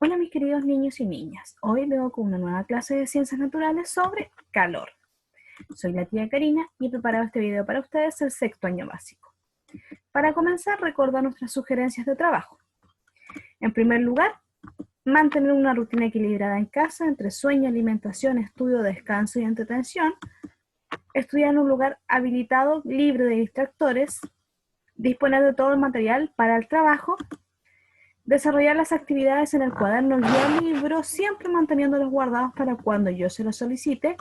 Hola mis queridos niños y niñas, hoy vengo con una nueva clase de ciencias naturales sobre calor. Soy la tía Karina y he preparado este video para ustedes el sexto año básico. Para comenzar, recuerda nuestras sugerencias de trabajo. En primer lugar, mantener una rutina equilibrada en casa entre sueño, alimentación, estudio, descanso y entretención. Estudiar en un lugar habilitado, libre de distractores. Disponer de todo el material para el trabajo. Desarrollar las actividades en el cuaderno, guía o libro, siempre manteniéndolos guardados para cuando yo se los solicite.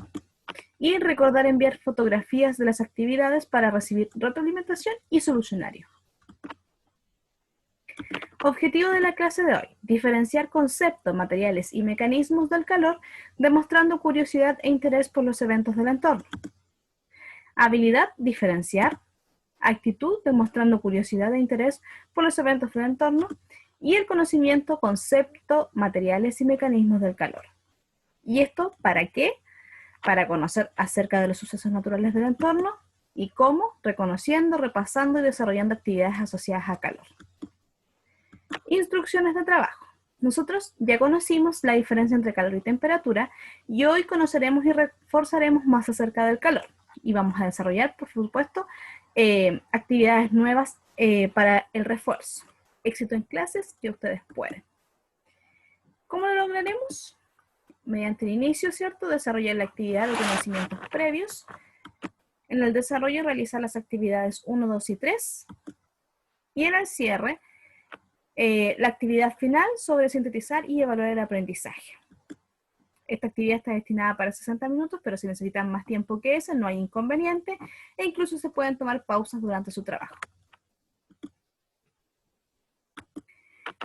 Y recordar enviar fotografías de las actividades para recibir retroalimentación y solucionario. Objetivo de la clase de hoy: diferenciar conceptos, materiales y mecanismos del calor, demostrando curiosidad e interés por los eventos del entorno. Habilidad: diferenciar. Actitud: demostrando curiosidad e interés por los eventos del entorno. Y el conocimiento, concepto, materiales y mecanismos del calor. ¿Y esto para qué? Para conocer acerca de los sucesos naturales del entorno y cómo, reconociendo, repasando y desarrollando actividades asociadas a calor. Instrucciones de trabajo. Nosotros ya conocimos la diferencia entre calor y temperatura y hoy conoceremos y reforzaremos más acerca del calor. Y vamos a desarrollar, por supuesto, actividades nuevas para el refuerzo. Éxito en clases que ustedes pueden. ¿Cómo lo lograremos? Mediante el inicio, ¿cierto? Desarrollar la actividad de conocimientos previos. En el desarrollo, realizar las actividades 1, 2 y 3. Y en el cierre, la actividad final sobre sintetizar y evaluar el aprendizaje. Esta actividad está destinada para 60 minutos, pero si necesitan más tiempo que ese, no hay inconveniente, e incluso se pueden tomar pausas durante su trabajo.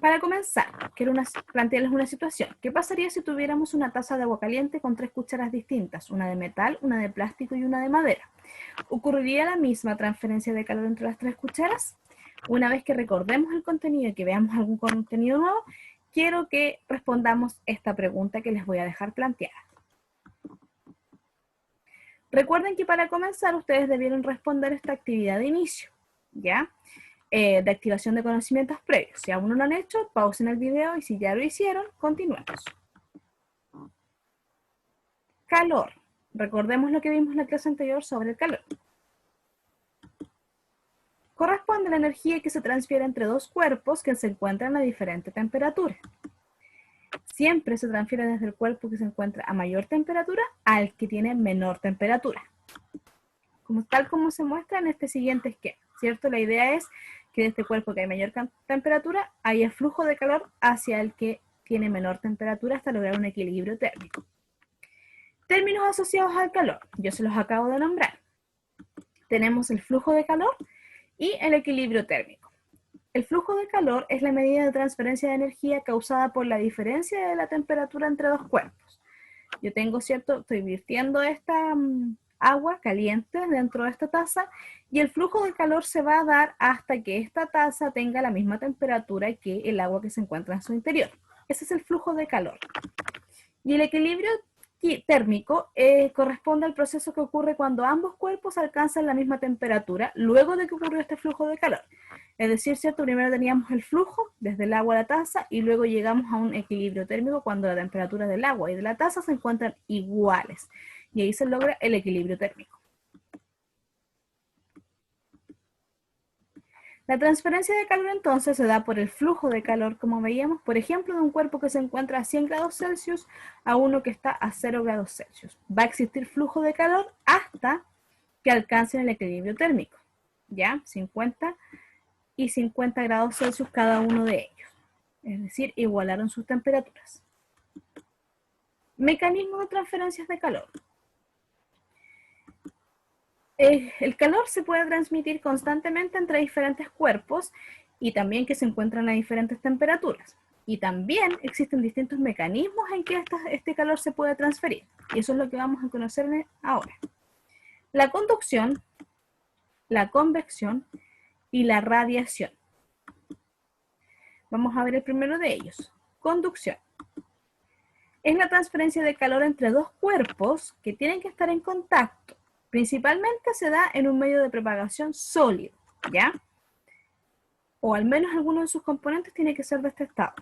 Para comenzar, quiero plantearles una situación. ¿Qué pasaría si tuviéramos una taza de agua caliente con 3 cucharas distintas? Una de metal, una de plástico y una de madera. ¿Ocurriría la misma transferencia de calor entre las 3 cucharas? Una vez que recordemos el contenido y que veamos algún contenido nuevo, quiero que respondamos esta pregunta que les voy a dejar planteada. Recuerden que para comenzar ustedes debieron responder esta actividad de inicio, ¿ya? De activación de conocimientos previos. Si aún no lo han hecho, pausen el video y si ya lo hicieron, continuemos. Calor. Recordemos lo que vimos en la clase anterior sobre el calor. Corresponde a la energía que se transfiere entre dos cuerpos que se encuentran a diferente temperatura. Siempre se transfiere desde el cuerpo que se encuentra a mayor temperatura al que tiene menor temperatura. Tal como se muestra en este siguiente esquema, ¿cierto? La idea es que de este cuerpo que hay mayor temperatura haya flujo de calor hacia el que tiene menor temperatura hasta lograr un equilibrio térmico. Términos asociados al calor, yo se los acabo de nombrar. Tenemos el flujo de calor y el equilibrio térmico. El flujo de calor es la medida de transferencia de energía causada por la diferencia de la temperatura entre dos cuerpos. Yo tengo, ¿cierto? Estoy virtiendo esta agua caliente dentro de esta taza y el flujo de calor se va a dar hasta que esta taza tenga la misma temperatura que el agua que se encuentra en su interior. Ese es el flujo de calor. Y el equilibrio térmico corresponde al proceso que ocurre cuando ambos cuerpos alcanzan la misma temperatura luego de que ocurrió este flujo de calor. Es decir, ¿cierto? Primero teníamos el flujo desde el agua a la taza y luego llegamos a un equilibrio térmico cuando la temperatura del agua y de la taza se encuentran iguales. Y ahí se logra el equilibrio térmico. La transferencia de calor entonces se da por el flujo de calor, como veíamos, por ejemplo, de un cuerpo que se encuentra a 100 grados Celsius a uno que está a 0 grados Celsius. Va a existir flujo de calor hasta que alcancen el equilibrio térmico, ¿ya? 50 y 50 grados Celsius cada uno de ellos. Es decir, igualaron sus temperaturas. Mecanismo de transferencias de calor. El calor se puede transmitir constantemente entre diferentes cuerpos y también que se encuentran a diferentes temperaturas. Y también existen distintos mecanismos en que este calor se puede transferir. Y eso es lo que vamos a conocer ahora. La conducción, la convección y la radiación. Vamos a ver el primero de ellos. Conducción. Es la transferencia de calor entre dos cuerpos que tienen que estar en contacto. Principalmente se da en un medio de propagación sólido, ¿ya? O al menos alguno de sus componentes tiene que ser de este estado.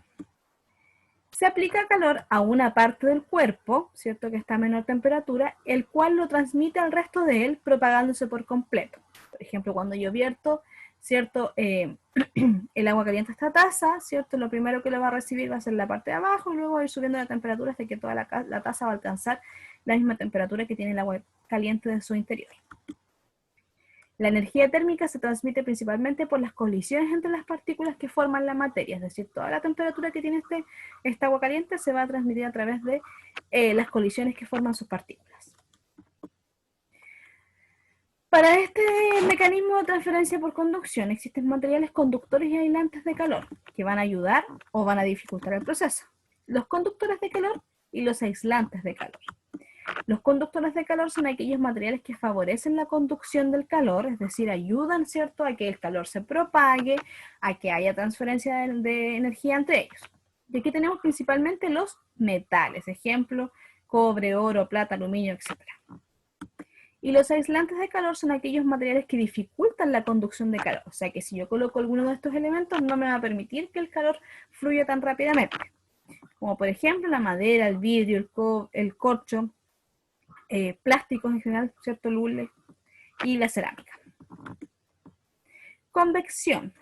Se aplica calor a una parte del cuerpo, ¿cierto?, que está a menor temperatura, el cual lo transmite al resto de él, propagándose por completo. Por ejemplo, cuando yo vierto, ¿cierto?, el agua caliente a esta taza, ¿cierto?, lo primero que lo va a recibir va a ser la parte de abajo y luego va a ir subiendo la temperatura hasta que toda la taza va a alcanzar la misma temperatura que tiene el agua caliente de su interior. La energía térmica se transmite principalmente por las colisiones entre las partículas que forman la materia, es decir, toda la temperatura que tiene esta agua caliente se va a transmitir a través de las colisiones que forman sus partículas. Para este mecanismo de transferencia por conducción existen materiales conductores y aislantes de calor que van a ayudar o van a dificultar el proceso. Los conductores de calor y los aislantes de calor. Los conductores de calor son aquellos materiales que favorecen la conducción del calor, es decir, ayudan, ¿cierto?, a que el calor se propague, a que haya transferencia de energía entre ellos. Y aquí tenemos principalmente los metales, ejemplo, cobre, oro, plata, aluminio, etc. Y los aislantes de calor son aquellos materiales que dificultan la conducción de calor, o sea que si yo coloco alguno de estos elementos no me va a permitir que el calor fluya tan rápidamente, como por ejemplo la madera, el vidrio, el corcho, plásticos en general, ¿cierto?, el hule y la cerámica. Convección,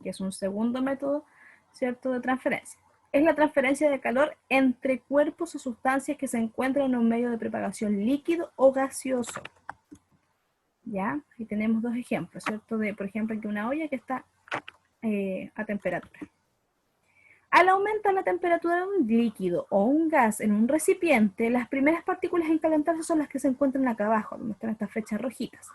que es un segundo método, ¿cierto?, de transferencia. Es la transferencia de calor entre cuerpos o sustancias que se encuentran en un medio de propagación líquido o gaseoso. ¿Ya? Y tenemos dos ejemplos, ¿cierto? De, por ejemplo, aquí una olla que está a temperatura. Al aumentar la temperatura de un líquido o un gas en un recipiente, las primeras partículas en calentarse son las que se encuentran acá abajo, donde están estas flechas rojitas,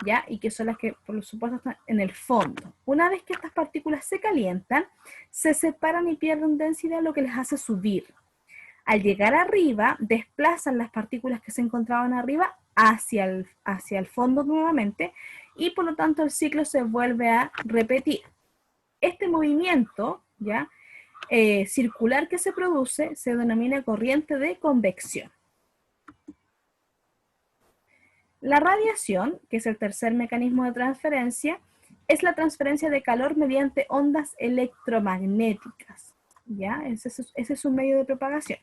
¿ya? Y que son las que, por supuesto, están en el fondo. Una vez que estas partículas se calientan, se separan y pierden densidad, lo que les hace subir. Al llegar arriba, desplazan las partículas que se encontraban arriba hacia el fondo nuevamente, y por lo tanto el ciclo se vuelve a repetir. Este movimiento, ¿ya?, circular que se produce se denomina corriente de convección. La radiación, que es el tercer mecanismo de transferencia, es la transferencia de calor mediante ondas electromagnéticas, ¿ya? Ese es un medio de propagación.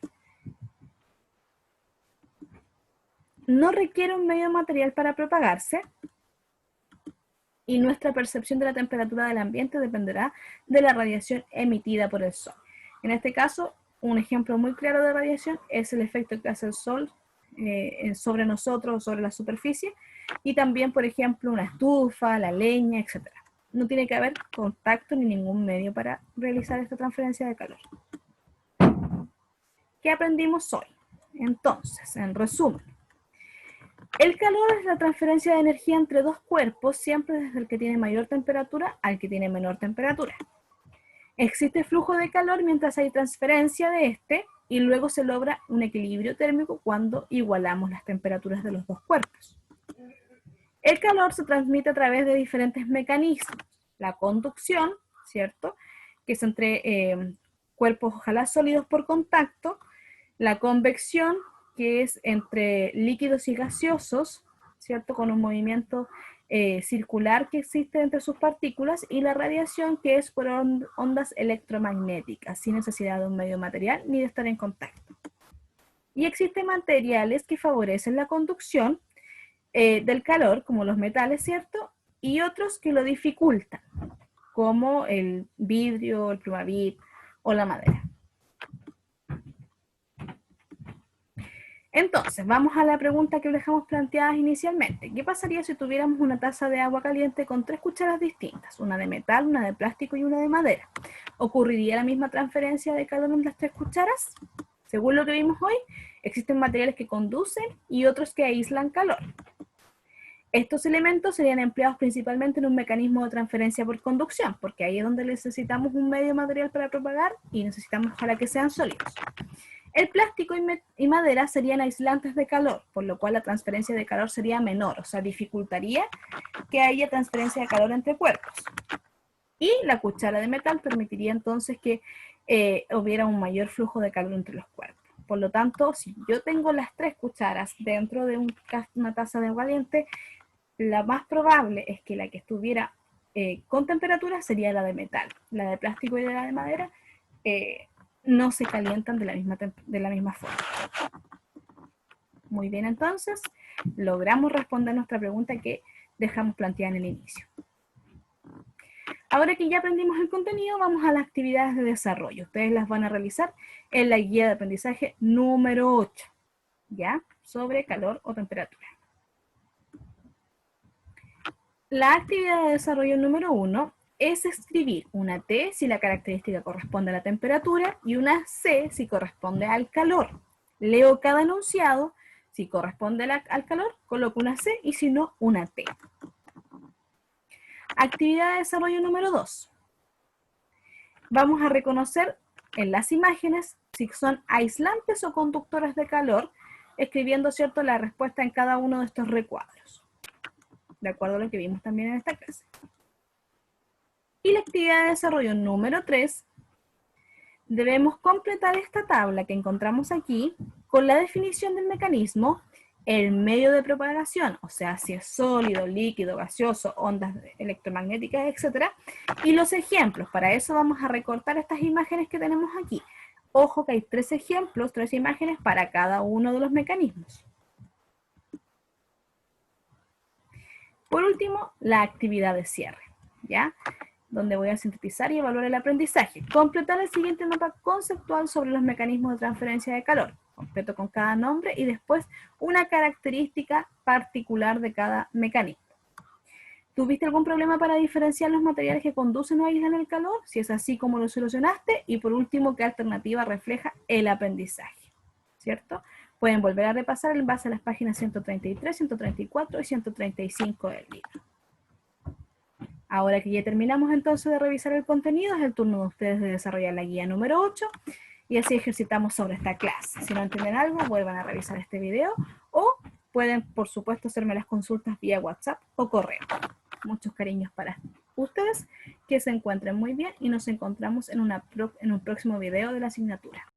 No requiere un medio material para propagarse, y nuestra percepción de la temperatura del ambiente dependerá de la radiación emitida por el Sol. En este caso, un ejemplo muy claro de radiación es el efecto que hace el Sol sobre nosotros o sobre la superficie, y también, por ejemplo, una estufa, la leña, etc. No tiene que haber contacto ni ningún medio para realizar esta transferencia de calor. ¿Qué aprendimos hoy? Entonces, en resumen, el calor es la transferencia de energía entre dos cuerpos, siempre desde el que tiene mayor temperatura al que tiene menor temperatura. Existe flujo de calor mientras hay transferencia de este, y luego se logra un equilibrio térmico cuando igualamos las temperaturas de los dos cuerpos. El calor se transmite a través de diferentes mecanismos. La conducción, ¿cierto?, que es entre cuerpos ojalá sólidos por contacto. La convección, que es entre líquidos y gaseosos, ¿cierto?, con un movimiento circular que existe entre sus partículas, y la radiación, que es por ondas electromagnéticas, sin necesidad de un medio material ni de estar en contacto. Y existen materiales que favorecen la conducción del calor, como los metales, ¿cierto?, y otros que lo dificultan, como el vidrio, el plumavit o la madera. Entonces, vamos a la pregunta que dejamos planteadas inicialmente. ¿Qué pasaría si tuviéramos una taza de agua caliente con 3 cucharas distintas? Una de metal, una de plástico y una de madera. ¿Ocurriría la misma transferencia de calor en las 3 cucharas? Según lo que vimos hoy, existen materiales que conducen y otros que aíslan calor. Estos elementos serían empleados principalmente en un mecanismo de transferencia por conducción, porque ahí es donde necesitamos un medio material para propagar y necesitamos ojalá que sean sólidos. El plástico y madera serían aislantes de calor, por lo cual la transferencia de calor sería menor, o sea, dificultaría que haya transferencia de calor entre cuerpos. Y la cuchara de metal permitiría entonces que hubiera un mayor flujo de calor entre los cuerpos. Por lo tanto, si yo tengo las 3 cucharas dentro de una taza de agua caliente, la más probable es que la que estuviera con temperatura sería la de metal. La de plástico y la de madera no se calientan de la misma forma. Muy bien, entonces, logramos responder nuestra pregunta que dejamos planteada en el inicio. Ahora que ya aprendimos el contenido, vamos a las actividades de desarrollo. Ustedes las van a realizar en la guía de aprendizaje número 8, ¿ya? Sobre calor o temperatura. La actividad de desarrollo número 1 es escribir una T si la característica corresponde a la temperatura y una C si corresponde al calor. Leo cada enunciado. Si corresponde al calor, coloco una C y si no, una T. Actividad de desarrollo número 2. Vamos a reconocer en las imágenes si son aislantes o conductores de calor, escribiendo, ¿cierto?, la respuesta en cada uno de estos recuadros, de acuerdo a lo que vimos también en esta clase. Y la actividad de desarrollo número 3, debemos completar esta tabla que encontramos aquí con la definición del mecanismo, el medio de propagación, o sea, si es sólido, líquido, gaseoso, ondas electromagnéticas, etc. Y los ejemplos. Para eso vamos a recortar estas imágenes que tenemos aquí. Ojo que hay 3 ejemplos, 3 imágenes para cada uno de los mecanismos. Por último, la actividad de cierre, ¿ya? Donde voy a sintetizar y evaluar el aprendizaje. Completar el siguiente mapa conceptual sobre los mecanismos de transferencia de calor, completo con cada nombre y después una característica particular de cada mecanismo. ¿Tuviste algún problema para diferenciar los materiales que conducen o aíslan el calor? Si es así, ¿cómo lo solucionaste? Y por último, ¿qué alternativa refleja el aprendizaje? ¿Cierto? Pueden volver a repasar en base a las páginas 133, 134 y 135 del libro. Ahora que ya terminamos entonces de revisar el contenido, es el turno de ustedes de desarrollar la guía número 8 y así ejercitamos sobre esta clase. Si no entienden algo, vuelvan a revisar este video o pueden, por supuesto, hacerme las consultas vía WhatsApp o correo. Muchos cariños para ustedes, que se encuentren muy bien y nos encontramos en un próximo video de la asignatura.